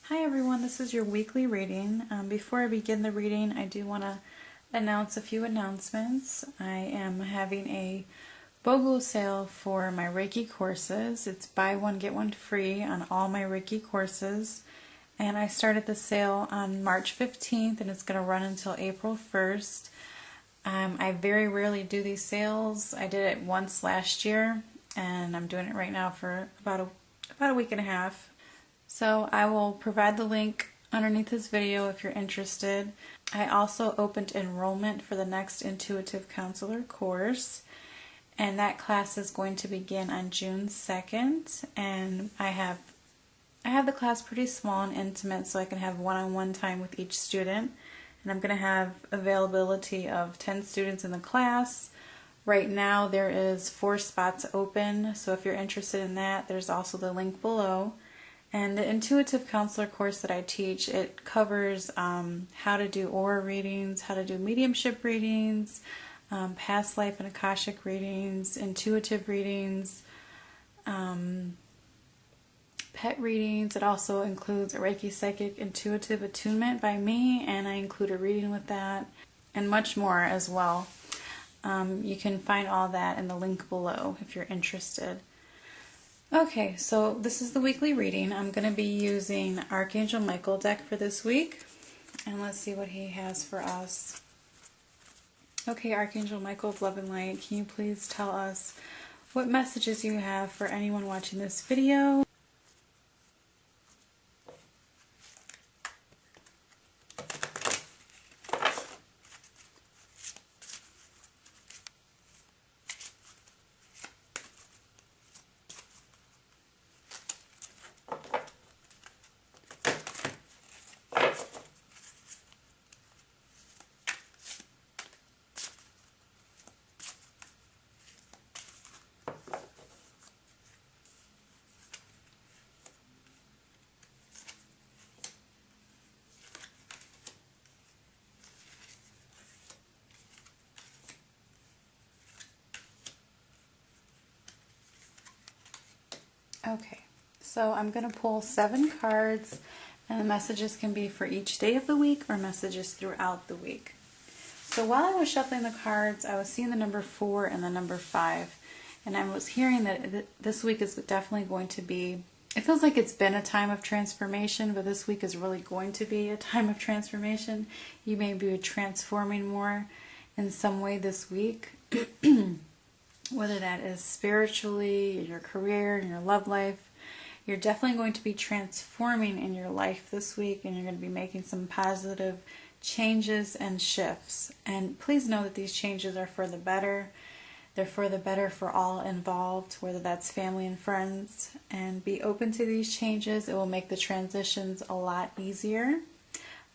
Hi everyone, this is your weekly reading. Before I begin the reading, I do want to announce a few announcements. I am having a BOGO sale for my Reiki courses. It's buy one, get one free on all my Reiki courses. And I started the sale on March 15th and it's going to run until April 1st. I very rarely do these sales. I did it once last year and I'm doing it right now for about a week and a half. So I will provide the link underneath this video if you're interested. I also opened enrollment for the next Intuitive Counselor course, and that class is going to begin on June 2nd. And I have the class pretty small and intimate, so I can have one-on-one time with each student. And I'm going to have availability of 10 students in the class. Right now there is 4 spots open, so if you're interested in that, there's also the link below. And the Intuitive Counselor course that I teach, it covers how to do aura readings, how to do mediumship readings, past life and Akashic readings, intuitive readings, pet readings. It also includes a Reiki Psychic Intuitive Attunement by me, and I include a reading with that, and much more as well. You can find all that in the link below if you're interested. Okay, so this is the weekly reading. I'm going to be using Archangel Michael deck for this week. And let's see what he has for us. Okay, Archangel Michael of Love and Light, can you please tell us what messages you have for anyone watching this video? Okay, so I'm going to pull 7 cards, and the messages can be for each day of the week or messages throughout the week. So while I was shuffling the cards, I was seeing the number 4 and the number 5, and I was hearing that this week is definitely going to be, it feels like it's been a time of transformation, but this week is really going to be a time of transformation. You may be transforming more in some way this week. Whether that is spiritually, your career, your love life, you're definitely going to be transforming in your life this week, and you're going to be making some positive changes and shifts. And please know that these changes are for the better. They're for the better for all involved, whether that's family and friends. And be open to these changes. It will make the transitions a lot easier.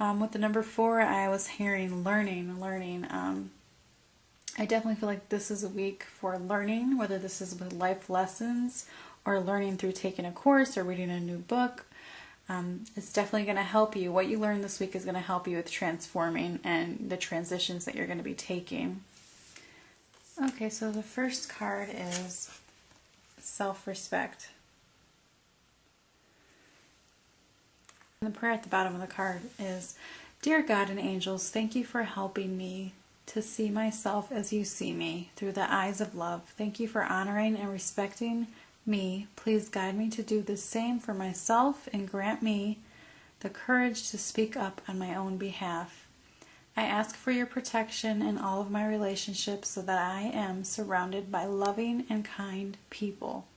With the number 4, I was hearing learning. I definitely feel like this is a week for learning, whether this is with life lessons or learning through taking a course or reading a new book. It's definitely going to help you. What you learn this week is going to help you with transforming and the transitions that you're going to be taking. Okay, so the first card is self-respect. And the prayer at the bottom of the card is, Dear God and angels, thank you for helping me to see myself as you see me, through the eyes of love. Thank you for honoring and respecting me. Please guide me to do the same for myself and grant me the courage to speak up on my own behalf. I ask for your protection in all of my relationships so that I am surrounded by loving and kind people.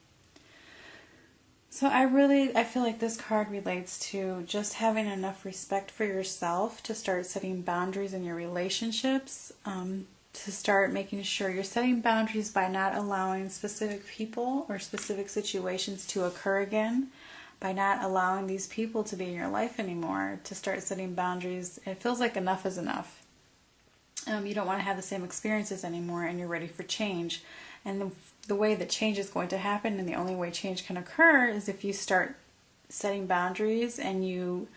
So I feel like this card relates to just having enough respect for yourself to start setting boundaries in your relationships, to start making sure you're setting boundaries by not allowing specific people or specific situations to occur again, by not allowing these people to be in your life anymore, to start setting boundaries. It feels like enough is enough. You don't want to have the same experiences anymore, and you're ready for change. And the way that change is going to happen, and the only way change can occur, is if you start setting boundaries and you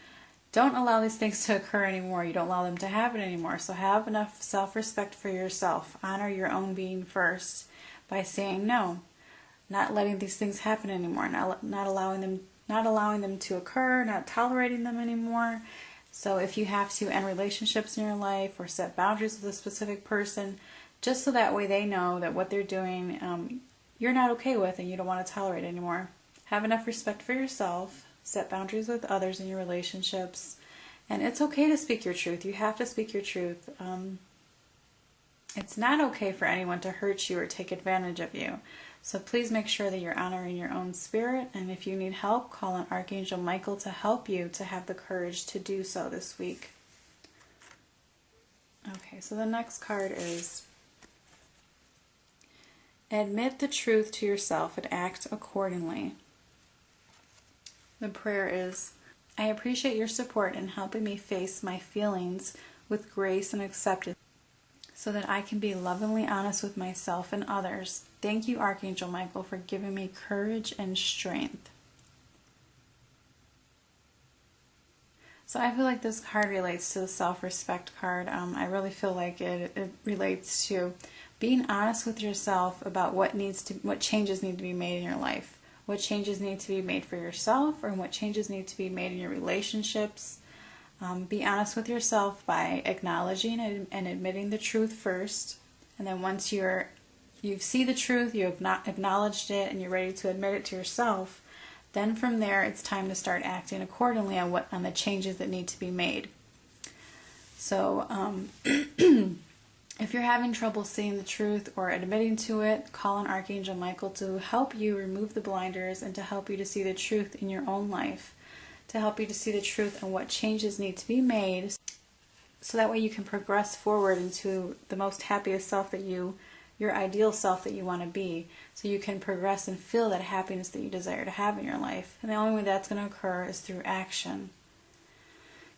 don't allow these things to occur anymore. You don't allow them to happen anymore. So have enough self-respect for yourself. Honor your own being first by saying no. Not letting these things happen anymore. Not allowing them not allowing them to occur, not tolerating them anymore. So if you have to end relationships in your life or set boundaries with a specific person, just so that way they know that what they're doing you're not okay with and you don't want to tolerate anymore. Have enough respect for yourself, set boundaries with others in your relationships, and it's okay to speak your truth. You have to speak your truth. It's not okay for anyone to hurt you or take advantage of you. So please make sure that you're honoring your own spirit, and if you need help, call on Archangel Michael to help you to have the courage to do so this week. Okay, so the next card is admit the truth to yourself and act accordingly. The prayer is, I appreciate your support in helping me face my feelings with grace and acceptance so that I can be lovingly honest with myself and others. Thank you, Archangel Michael, for giving me courage and strength. So I feel like this card relates to the self-respect card. I really feel like it relates to being honest with yourself about what changes need to be made in your life. What changes need to be made for yourself, or what changes need to be made in your relationships. Be honest with yourself by acknowledging and admitting the truth first. And then once you see the truth, you have not acknowledged it, and you're ready to admit it to yourself, then from there it's time to start acting accordingly on the changes that need to be made. So if you're having trouble seeing the truth or admitting to it, call on Archangel Michael to help you remove the blinders and to help you to see the truth in your own life, to help you to see the truth and what changes need to be made, so that way you can progress forward into the most happiest self that your ideal self that you want to be, so you can progress and feel that happiness that you desire to have in your life. And the only way that's going to occur is through action.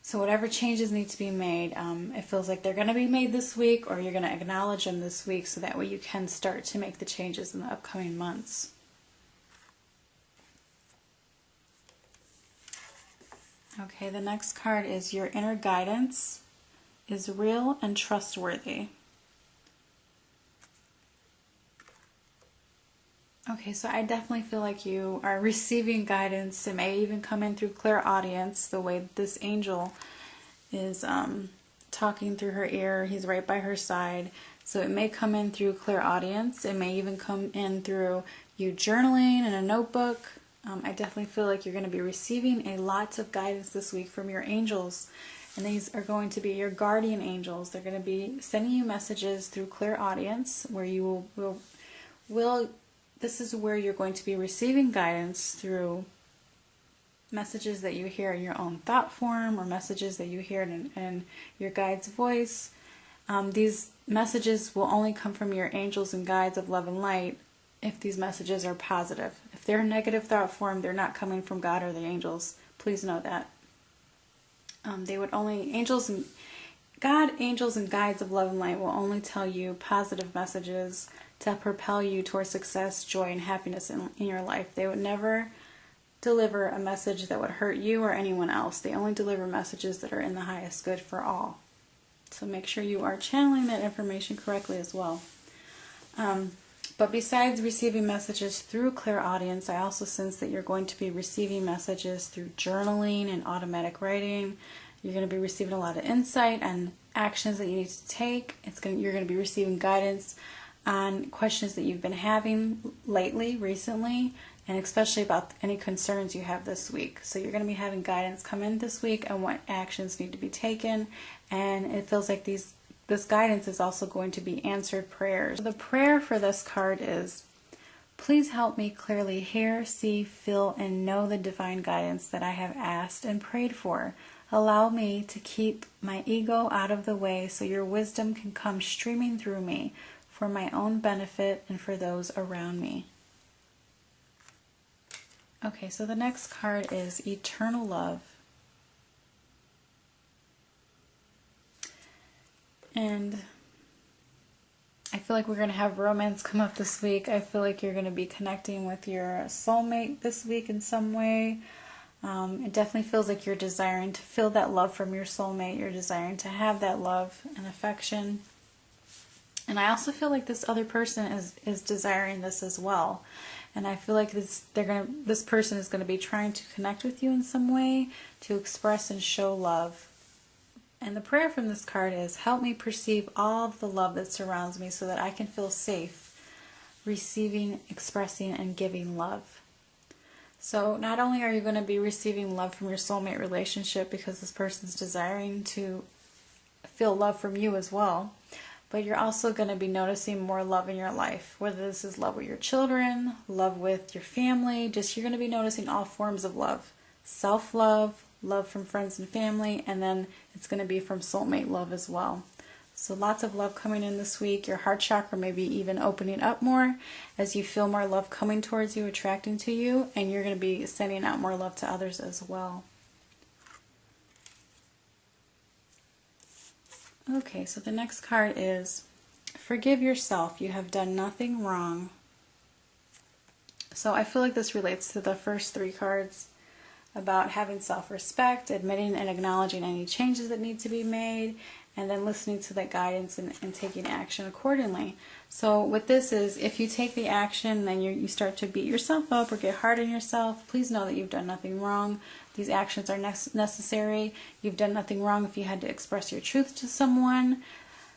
So whatever changes need to be made, it feels like they're going to be made this week, or you're going to acknowledge them this week, so that way you can start to make the changes in the upcoming months. Okay, the next card is your inner guidance is real and trustworthy. Okay, so I definitely feel like you are receiving guidance. It may even come in through clairaudience, the way this angel is talking through her ear. He's right by her side. So it may come in through clairaudience. It may even come in through you journaling in a notebook. I definitely feel like you're going to be receiving a lot of guidance this week from your angels. And these are going to be your guardian angels. They're going to be sending you messages through clairaudience, where you will this is where you're going to be receiving guidance through messages that you hear in your own thought form, or messages that you hear in your guide's voice. These messages will only come from your angels and guides of love and light if these messages are positive. If they're in negative thought form, they're not coming from God or the angels. Please know that. Angels and guides of love and light will only tell you positive messages to propel you towards success, joy, and happiness in your life. They would never deliver a message that would hurt you or anyone else. They only deliver messages that are in the highest good for all. So make sure you are channeling that information correctly as well. But besides receiving messages through clairaudience, I also sense that you're going to be receiving messages through journaling and automatic writing. You're going to be receiving a lot of insight and actions that you need to take. You're going to be receiving guidance on questions that you've been having recently, and especially about any concerns you have this week. So you're going to be having guidance come in this week on what actions need to be taken, and it feels like this guidance is also going to be answered prayers. The prayer for this card is, please help me clearly hear, see, feel, and know the divine guidance that I have asked and prayed for. Allow me to keep my ego out of the way so your wisdom can come streaming through me for my own benefit and for those around me. Okay, so the next card is Eternal Love. And I feel like we're going to have romance come up this week. I feel like you're going to be connecting with your soulmate this week in some way. It definitely feels like you're desiring to feel that love from your soulmate. You're desiring to have that love and affection. And I also feel like this other person is desiring this as well. And I feel like this person is going to be trying to connect with you in some way, to express and show love. And the prayer from this card is, help me perceive all of the love that surrounds me so that I can feel safe receiving, expressing, and giving love. So not only are you going to be receiving love from your soulmate relationship because this person's desiring to feel love from you as well, but you're also going to be noticing more love in your life, whether this is love with your children, love with your family, just you're going to be noticing all forms of love. Self-love, love from friends and family, and then it's going to be from soulmate love as well. So lots of love coming in this week. Your heart chakra may be even opening up more as you feel more love coming towards you, attracting to you, and you're going to be sending out more love to others as well. Okay, so the next card is, forgive yourself. You have done nothing wrong. So I feel like this relates to the first three cards about having self-respect, admitting and acknowledging any changes that need to be made, and then listening to that guidance and taking action accordingly. So what this is, if you take the action and you start to beat yourself up or get hard on yourself, please know that you've done nothing wrong. These actions are necessary. You've done nothing wrong if you had to express your truth to someone.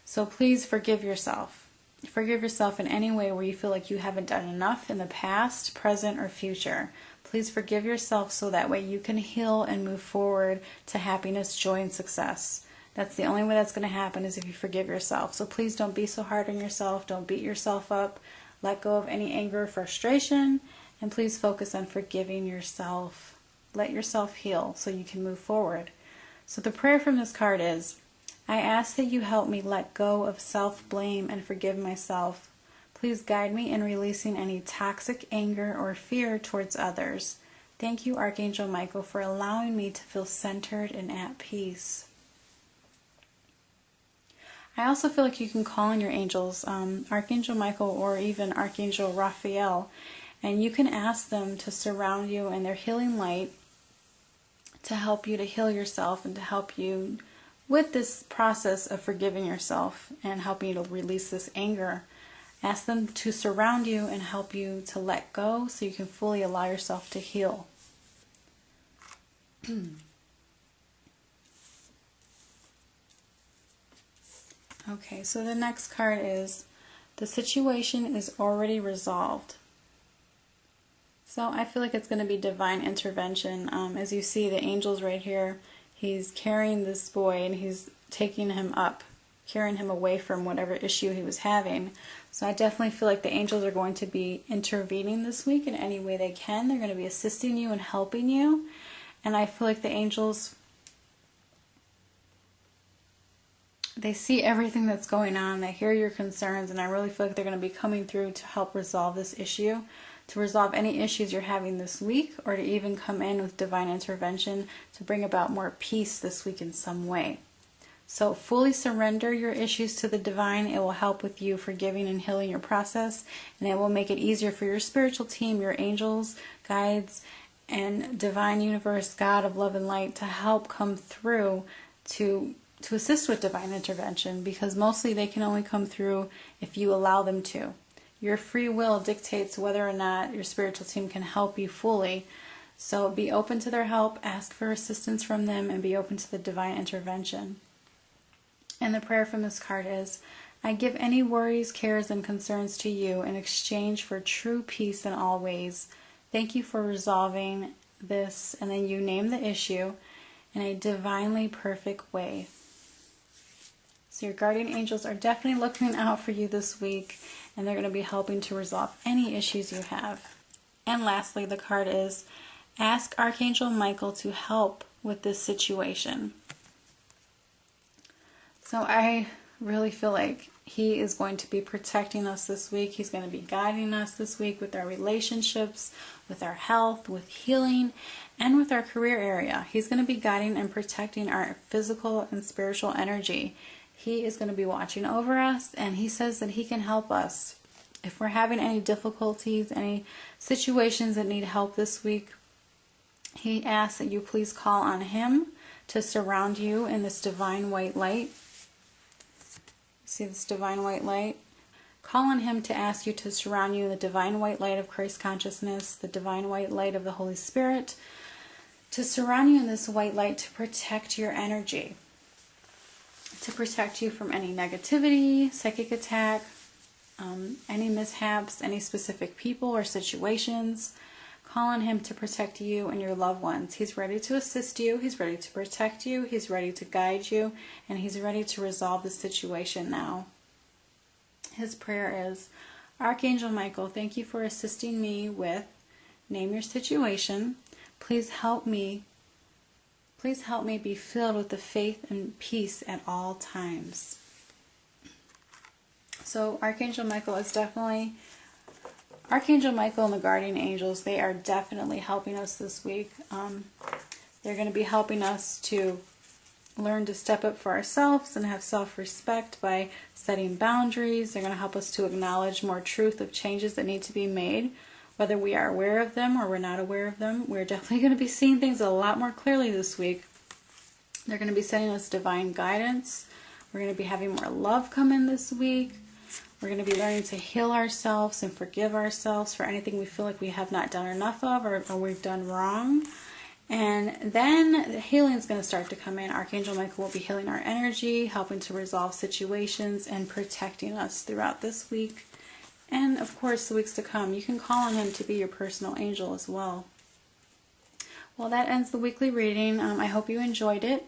So please forgive yourself. Forgive yourself in any way where you feel like you haven't done enough in the past, present, or future. Please forgive yourself so that way you can heal and move forward to happiness, joy, and success. That's the only way that's going to happen, is if you forgive yourself. So please don't be so hard on yourself. Don't beat yourself up. Let go of any anger or frustration. And please focus on forgiving yourself. Let yourself heal so you can move forward. So the prayer from this card is, I ask that you help me let go of self-blame and forgive myself. Please guide me in releasing any toxic anger or fear towards others. Thank you, Archangel Michael, for allowing me to feel centered and at peace. I also feel like you can call on your angels, Archangel Michael or even Archangel Raphael, and you can ask them to surround you in their healing light to help you to heal yourself and to help you with this process of forgiving yourself and helping you to release this anger. Ask them to surround you and help you to let go so you can fully allow yourself to heal. Okay, so the next card is, the situation is already resolved. So I feel like it's going to be divine intervention. As you see, the angel's right here. He's carrying this boy and he's taking him up, carrying him away from whatever issue he was having. So I definitely feel like the angels are going to be intervening this week in any way they can. They're going to be assisting you and helping you. And I feel like the angels, they see everything that's going on, they hear your concerns, and I really feel like they're going to be coming through to help resolve this issue, to resolve any issues you're having this week, or to even come in with divine intervention to bring about more peace this week in some way. So fully surrender your issues to the divine. It will help with you forgiving and healing your process, and it will make it easier for your spiritual team, your angels, guides, and divine universe, God of love and light, to help come through to assist with divine intervention, because mostly they can only come through if you allow them to. Your free will dictates whether or not your spiritual team can help you fully. So be open to their help, ask for assistance from them, and be open to the divine intervention. And the prayer from this card is, I give any worries, cares, and concerns to you in exchange for true peace in all ways. Thank you for resolving this, and then you name the issue in a divinely perfect way. So your guardian angels are definitely looking out for you this week, and they're going to be helping to resolve any issues you have. And lastly, the card is, ask Archangel Michael to help with this situation. So I really feel like he is going to be protecting us this week. He's going to be guiding us this week with our relationships, with our health, with healing, and with our career area. He's going to be guiding and protecting our physical and spiritual energy. He is going to be watching over us, and he says that he can help us. If we're having any difficulties, any situations that need help this week, he asks that you please call on him to surround you in this divine white light. See this divine white light? Call on him to ask you to surround you in the divine white light of Christ consciousness, the divine white light of the Holy Spirit, to surround you in this white light to protect your energy, to protect you from any negativity, psychic attack, any mishaps, any specific people or situations. Call on him to protect you and your loved ones. He's ready to assist you. He's ready to protect you. He's ready to guide you. And he's ready to resolve the situation now. His prayer is, Archangel Michael, thank you for assisting me with, name your situation. Please help me. Please help me be filled with the faith and peace at all times. So Archangel Michael and the guardian angels, they are definitely helping us this week. They're going to be helping us to learn to step up for ourselves and have self-respect by setting boundaries. They're going to help us to acknowledge more truth of changes that need to be made, whether we are aware of them or we're not aware of them. We're definitely going to be seeing things a lot more clearly this week. They're going to be sending us divine guidance. We're going to be having more love come in this week. We're going to be learning to heal ourselves and forgive ourselves for anything we feel like we have not done enough of or we've done wrong. And then the healing is going to start to come in. Archangel Michael will be healing our energy, helping to resolve situations, and protecting us throughout this week. And of course, the weeks to come. You can call on him to be your personal angel as well. Well, that ends the weekly reading. I hope you enjoyed it.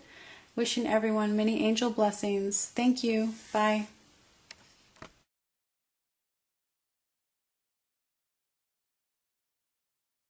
Wishing everyone many angel blessings. Thank you. Bye.